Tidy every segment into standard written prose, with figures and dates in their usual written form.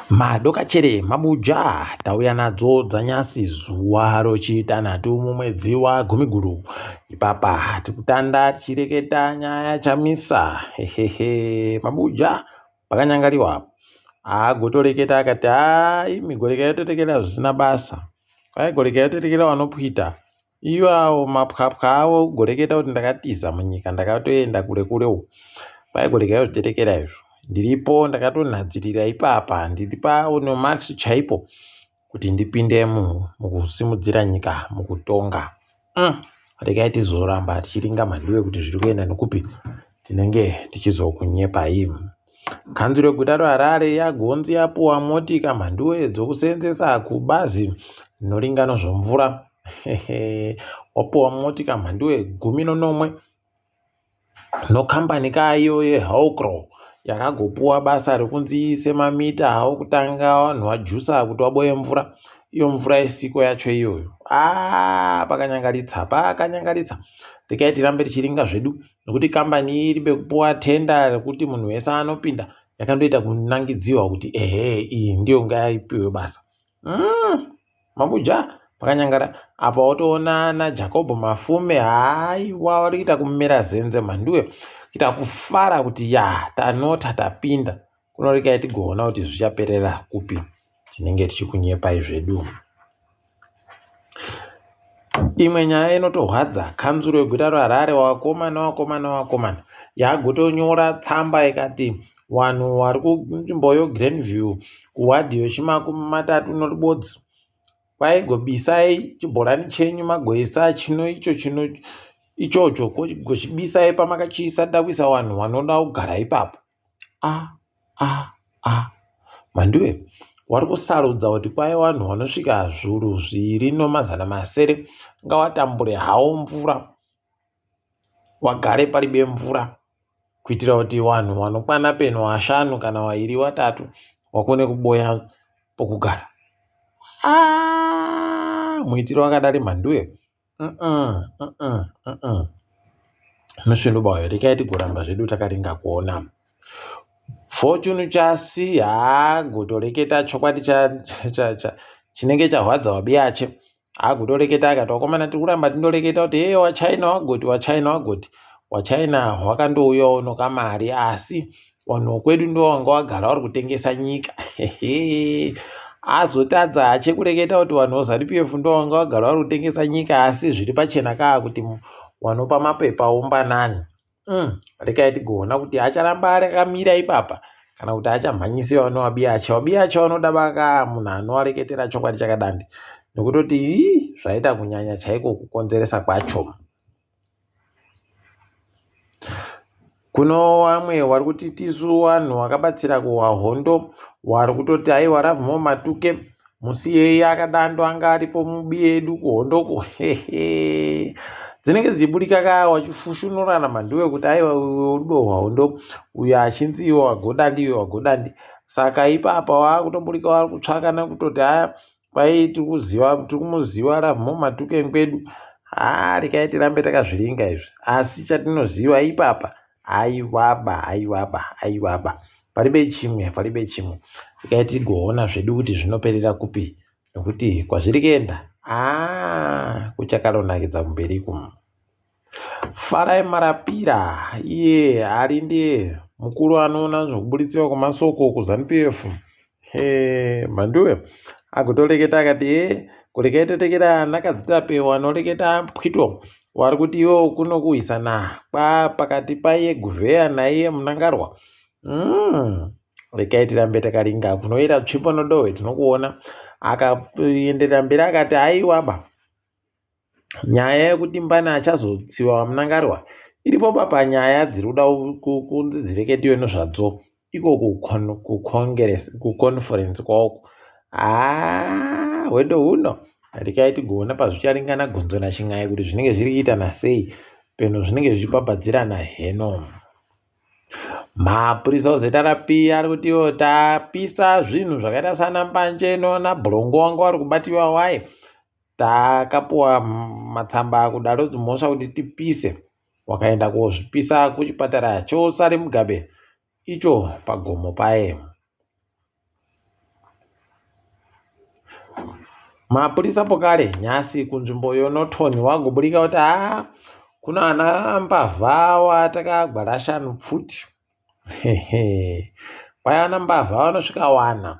Madokachere mabuja tauya nadzo dzanyasi zuwa rochitanhatu mumwedzi waGumiguru. Ipapa tikutanda tichireketa nyaya chamisa. Mabuja pakanyangariwa agotoreketa akati migoreka yototekera zvisina basa. Goreka yototekera vanopwita iwawo mapwapwa avo goreketa kuti ndakatiza munyika ndakatoenda kure kurewo. Goreka yototekera izvo. Ndiripo ndakatonhadzirira ipapa ndiri paOno Max chaipo kuti ndipinde mukusimudzira nyika mukutonga. Regai tizoramba tichiringa mhandiwe kuti zviri kuenda nekupi tinenge tichizokunyepai. Kanzuro reguta reHarare yagonzi yapuwa motika mhandiwe dzokuseenzesa kubazi rinoringa nezvemvura. Wapuwa motika mhandiwe 11 nokambani kayo yeHawcrow yakagopuwa basa rekunzi iise mamita hawo kutanga vanhu vajusa kuti vaboye mvura. Iyo mvura yesiko yacho iyoyo pakanyangaritsa. Regai tirambe tichiringa zvedu nekuti kambani iri bekupuwa tenda rekuti munhu wese anopinda yakandoita kunangidziwa kuti iyi ndiyo ngaipiwe basa. Mabuja pakanyangara apa watoona naJacob Mafume haiwa vari kuita kumera zenze mhandiwe kuita kufara kuti tanota tapinda. Kunoregai tigoona kuti zvichaperera kupi tinenge tichikunyepai zvedu. Imwe nyaya inotorwadza, kanzuro yeguta reHarare wakomana yagotonyora tsamba ikati vanhu vari kunzvimbo yeGrenview kuwadhi yeChimakumi-3 noribodzi kwaigobisai chibhorani chenyu magoisa ichocho gochibisai pamakachiisa dakwisa vanhu vanoda kugara ipapo. Mhandiwe wari kusarudza kuti kwai vanhu vanosvika zviuru 2,700 ngavatambure hawo mvura wagare paribe mvura kuitira kuti vanhu vanokwana peno 5 kana 2 3 wakone kuboya pokugara. Muitiro wakadari mhandiwe musvindobayo rekai tigoramba zvedu takaringa kuona. Fortune Chasi gotoreketa chokwadi chinenge charwadza wabiyache. Gotoreketa akati wakomana tiri kuramba tindoreketa kuti waChina hwakandouyawo nokamari asi vanhu vekwedu ndo vanga vagara vari kutengesa nyika. Azotadza achekureketa kuti vanhu veZANU-PF ndo vanga vagara vari kutengesa nyika asi zviri pachena kuti wanopa mapepa umbanani. Regai tigoona kuti acharamba akamira ipapa kana kuti achamhanyisiwa newabiyache. Wabiyache vanoda baka munhu anowareketera chokwadi chakadandi nekutoti zvaita kunyanya chaiko kukonzeresa kwacho. Kuno vamwe vari kuti tisu vanhu vakabatsira kuHwahondo vari kutoti aiwa Ravimo Matuke musiyei akadando anga aripo mubi yedu kuHondoko. Dzinenge dzichibudika wachifushunurana mhandiwe kuti aiwa urudo hwaHondo uyo achinzi wagodandi. Saka ipapa wakutomburika vari kutsvakana kutoti kwai tiri kumuziva Ravimo Matuke kwedu. Regai tirambe takazviringa izvi asi chatinoziva ipapa aiwaba paribe chimwe. Regai tigoona zvedu kuti zvinoperera kupi nekuti kwazviri kuenda kuchakaronakidza kumberi kumu. Farai Marapira iye ari ndiye mukuru anoona zvokubuditsiwa kwemasoko kuZANU-PF. Mhandiwe agotoreketa akati kuregai totekera nakadzitapewa anoreketa pwito vari kuti iwo kuno kuhwisana pakati paiye Guvheya naiye Munangarwa. Regai tirambe takaringa kunoira tsvipo nodohwe tinokuona. Akaenderera mberi akati aiwaba nyaya yekuti mbana achazotsiwa Munangarwa iripo panyaya dziri kuda kunzi dzireketiwe nezvadzo iko kuconference kwako. Hwedo huno regai tigoona pazvicharingana gonzo nachin'ai kuti zvinenge zviri kuita nasei peno zvinenge zvichipapadzirana heno. Mapurisa ozeta rapi ari kuti tapisa zvinhu zvakaita sana mbanje nabhurongo wangu vari kubatiwa waye. Takapuwa matsamba kudaro dzimhosva kuti tipise. Wakaenda kozvipisa kuchipatara choSare Mugabe icho pagomo paye. mapurisa pokare nyasi kunzvimbo yoNorton wagoburika kuti kuna ana mbavha watakagwara shanu pfuti. Kwai ana mbavha vanosvika 1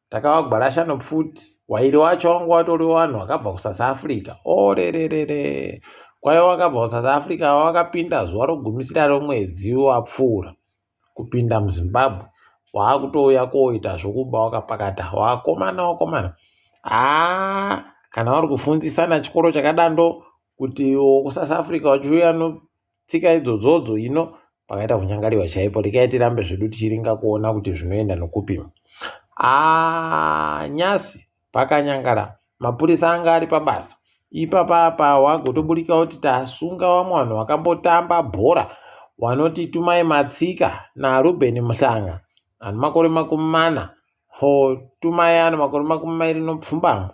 takavagwara shanu pfuti. Wairi wacho wanga watori vanhu vakabva kuSouth Africa. Orererere, kwai wakabva kuSouth Africa wakapinda zuva rogumisira romwedzi wapfuura kupinda muZimbabwe, waakutouya koita zvokuba wakapakata. Wakomana kana vari kufundzisana chikoro chakadando kuti kuSouth Africa uchiuya notsika idzodzo ino pakaita kunyangariwa chaipo. Rekai tirambe zvedu tichiringa kuona kuti zvinoenda nokupima. Nyasi pakanyangara, mapurisa anga ari pabasa. Ipapapa wagotoburika kuti tasunga vamwe vanhu vakambotamba bhora vanoti Tumai Matsika naRuben Muhlanga ane makore 40, Tumai ane makore 20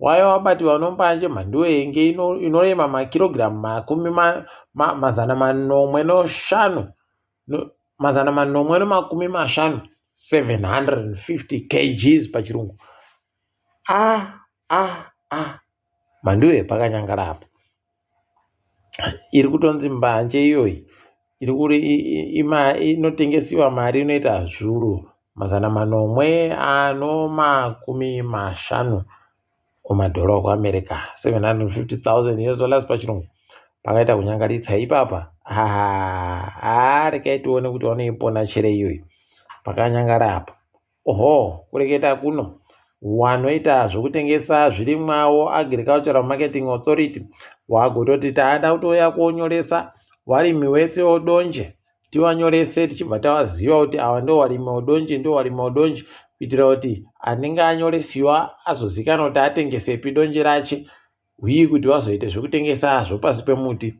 waiva wabatiwa nombanje mhando yenge inorema makirogiramu 450 750 kgs pachirungu. Mhanduwe pakanyangara apa. Iri kutonzi mbanje iyoyi inotengesiwa mari inoita zviuru 450 kumadhora okuAmerica, $750,000 pachirungu. Pakaita kunyangaritsa ipapa. Rekai tione kuti vanoipona chere iyoyi. Pakanyangara apa. Kureketa kuno wanoita zvokutengesa zvirimwa avo Agricultural Marketing Authority wagototi taada kutoya konyoresa varimi vese vodonje, tivanyorese tichibva tavaziva kuti ava ndo varimi vodonje, kuitira kuti anenge anyoresiwa azozikanwa kuti atengesepi donje rache, uye kuti vazoite zvokutengesa hazvo pasi pemuti.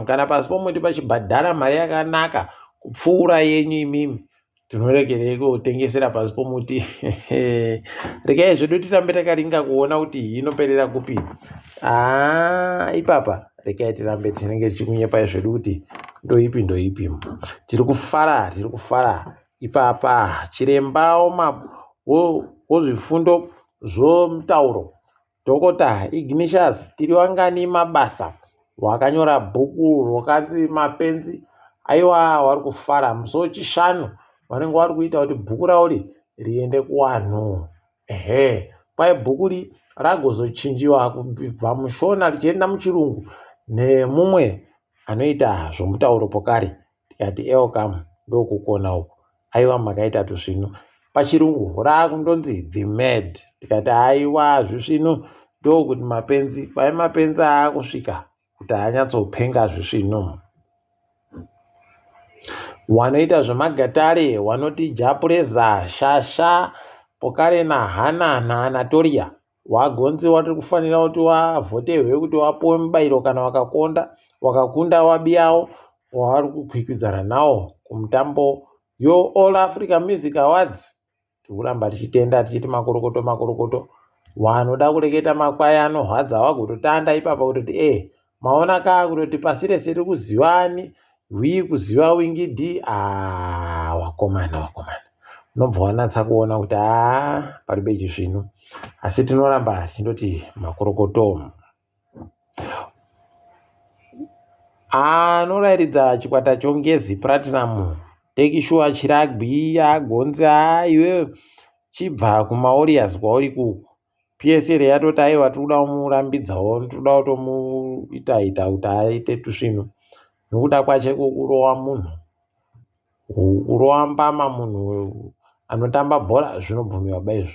Kana pasi pemuti pachibhadhara mari yakanaka kupfuura yenyu imimi, tinoregerei kutengesera pasi pomuti? Regai zvedu tirambe takaringa kuona kuti inoperera kupi. Ipapa rekai tirambe tinenge tichikunyepai zvedu kuti ndoipi. Tiri kufara. Ipapa chiremba wozvifundo zvomutauro Dr. Ignatius Tiriwangani Mabasa wakanyora bhuku rokanzi Mapenzi. Aiwa, vari kufara musi chishanu vanenge vari kuita kuti bhuku ravo riende kuvanhu. Kwai bhuku ragozochinjiwa kubva mushona richienda muchirungu nemumwe anoita zvomutauro pokare. Tikati elkamu ndokukona uku. Aiwa, makaita tuzvino. Pachirungu rakundonzi The Med. Tikati aiwa, zvisvino ndokuti mapenzi. Kwai mapenzi aakusvika kuti anyatsopenga zvisvino. Wanoita zvemagatare wanoti Japureza, Shasha, pokare naHana naAnatolia wagonzi watiri kufanira kuti wavhoterwe kuti wapuwe mubairo kana wakakunda wabiyawo wavari kukwikwidzana nawo kumutambo All Africa Music Awards. Tikuramba tichitenda tichiti makorokoto. Wanoda kureketa makwai anohwadza wagototanda ipapa kutoti maona kaa kutoti pasi rese riri kuzivani kuziva wingidi. Wakomana. Unobva wanatsa kuona kuti paribeji zvino, asi tinoramba tichindoti makorokoto. Anorairidza chikwata chongezi Platinum Tekishua Chiragwi agonzi iwe chibva kumaOrioles kwauri kuku. PSL yatoti aiwa tinoda kumurambidzawo, tinoda kutomuita kuti aite tusvino. Nokuda kwache kurowa munhu, kurowa mbama munhu anotamba bhora zvinobvumiwa baizvo.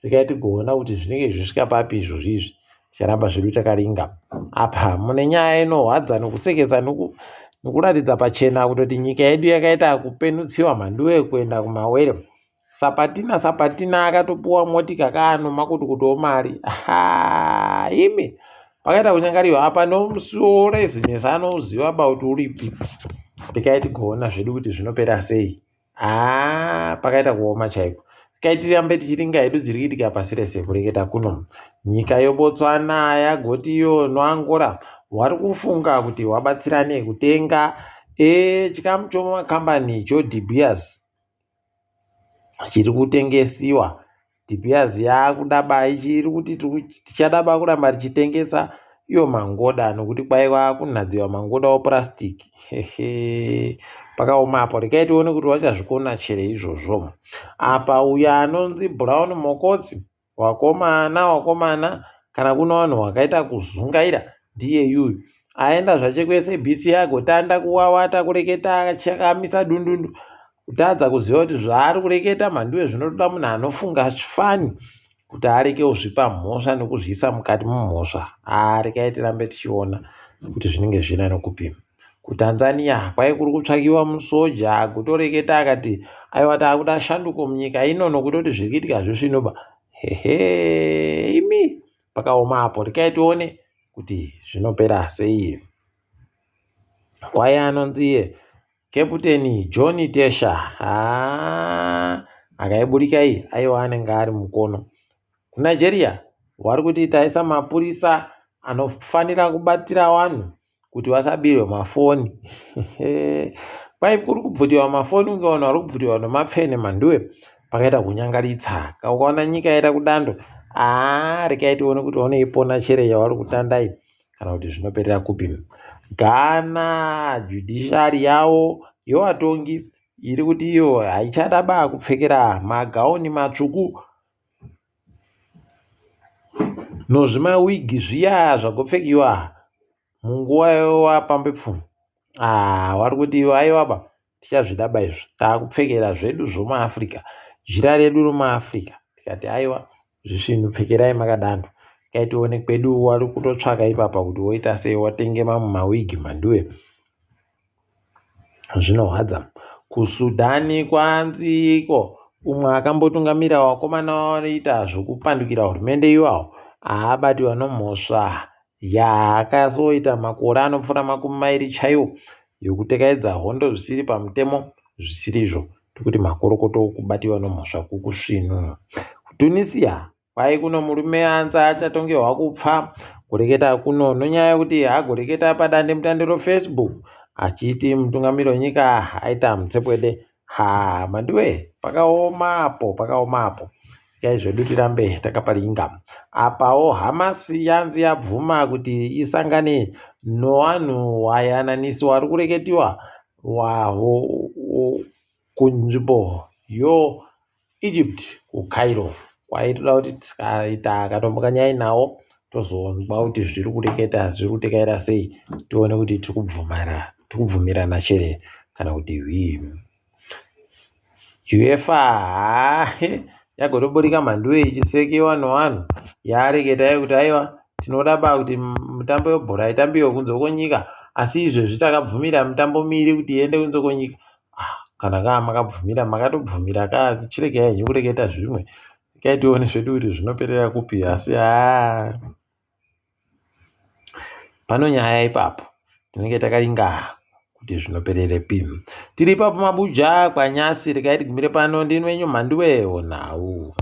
Rekai tigoona kuti zvinenge zvisvika papi izvozvizvi. Ticharamba zvedu takaringa. Apa mune nyaya inohwadza nokusekesa nokuratidza pachena kutoti nyika yedu yakaita kupenutsiwa mhanduwe kuenda kumawere. Sapatina akatopuwa motika kaanomakutukuto mari. Imi pakaita kunyangariwa apa nomusuwo rezinesi anoziva about uripi. Rekai tigoona zvedu kuti zvinopera sei. Pakaita kuoma chaiko. Rekai tirambe tichiringa hedu dziri kuitika pasi rese kureketa kuno. Nyika yoBotswana yagotiyo noAngola wari kufunga kuti wabatsirane kutenga chikamu chomakambani choDe Beers chiri kutengesiwa dhipiyazi yakudaba ichiri kuti tichadaba kuramba tichitengesa iyo mangoda nokuti kwaiva kunhadziwa mangoda opurasitiki. Pakaoma apo rekai tione kuti wachazvikona chere izvozvo. Apa uyo anonzi Brown Mokotsi, wakomana kana kuna vanhu wakaita kuzungaira ndiye yuyu aenda zvache kuSABC agotanda kuwawata kureketa achakamisa dundundu kutadza kuziva kuti zvaari kureketa mhanduwe zvinotoda munhu anofunga zvifani kuti areke kuzvipa mhosva nekuzviisa mukati mumhosva. Rekai tirambe tichiona kuti zvinenge zvina nekupima. KuTanzania kwai kuri kutsvakiwa musoja agotoreketa akati aiwa taakuda shanduko munyika ino nokutoti zviri kuitika zvesvinoba. Imi pakaoma apo. Rekai tione kuti zvinopera sei. Kwai anonzi Kaputeni John Tesha akaiburika iyi aiwa anenge ari mukono. KuNigeria vari kuti taisa mapurisa anofanira kubatira vanhu kuti vasabirwe mafoni. Kwai kuri kubvutiwa mafoni kunge vanhu vari kubvutiwa nemapfene mhanduwe pakaita kunyangaritsa. Ukaona nyika yaita kudando, rekai tione kuti vanoipona chere yavari kutandai kana kuti zvinoperera kupima. Ghana judiciary yavo yevatongi iri kuti iyo haichadaba kupfekera magauni matsvuku nozvimawigi zviya zvagopfekiwa munguva yewapambepfumo. Vari kuti ivo aivaba tichazvidaba izvo taakupfekera zvedu zvomuAfrica, jira redu romuAfrica. Tikati aiwa zvisvinu pfekerai makadando. Kai tione kwedu wari kutotsvaka ipapa kuti woita sei watenge mamwe mawigi mhanduwe. Zvinorwadza. KuSudhani kwanziko umwe akambotungamira wakomana wanoita zvokupandukira hurumende iwawo aabatiwa nomhosva yaakazoita makore anopfuura 20 chaiwo yokutekaidza hondo zvisiri pamutemo zvisirizvo, tikuti makorokoto okubatiwa nomhosva kukusvinu. KuTunisia kwai kuno murume anza achatongerwa kupfa kureketa kuno nonyaya yekuti hagoreketa padande mutande roFacebook achiti mutungamiri wenyika aita mutsepwede. Mhanduwe pakaoma apo. Kai zvedu tirambe takaparinga. Apawo Hamasi yanzi yabvuma kuti isangane nevanhu vayananisi vari kureketiwa kunzvimbo Egypt kuCairo. Kwaitoda kuti tikaita katombokanyai nawo tozonzwa kuti zviri kureketa zviri kutekaira sei, tione kuti tiri kubvumirana chere kana kuti UEFA yagotoburika mhanduwe ichisekewa nevanhu yareketa kuti aiwa tinodaba kuti mutambo webhora itambiwe kunze kwenyika, asi izvezvi takabvumira mitambo miviri kuti iende kunze kwenyika. Kana kaa makabvumira makatobvumira kaa, chiregai henyu kureketa zvimwe. Kai tione zvedu kuti zvinoperera kupi. Asi pano nyaya ipapo tinenge takaringa kuti zvinoperere pimo. Tiri ipapo Mabuja kwaNyasi. Rekai tigumire pano. Ndini wenyu Mhanduwe Onhau.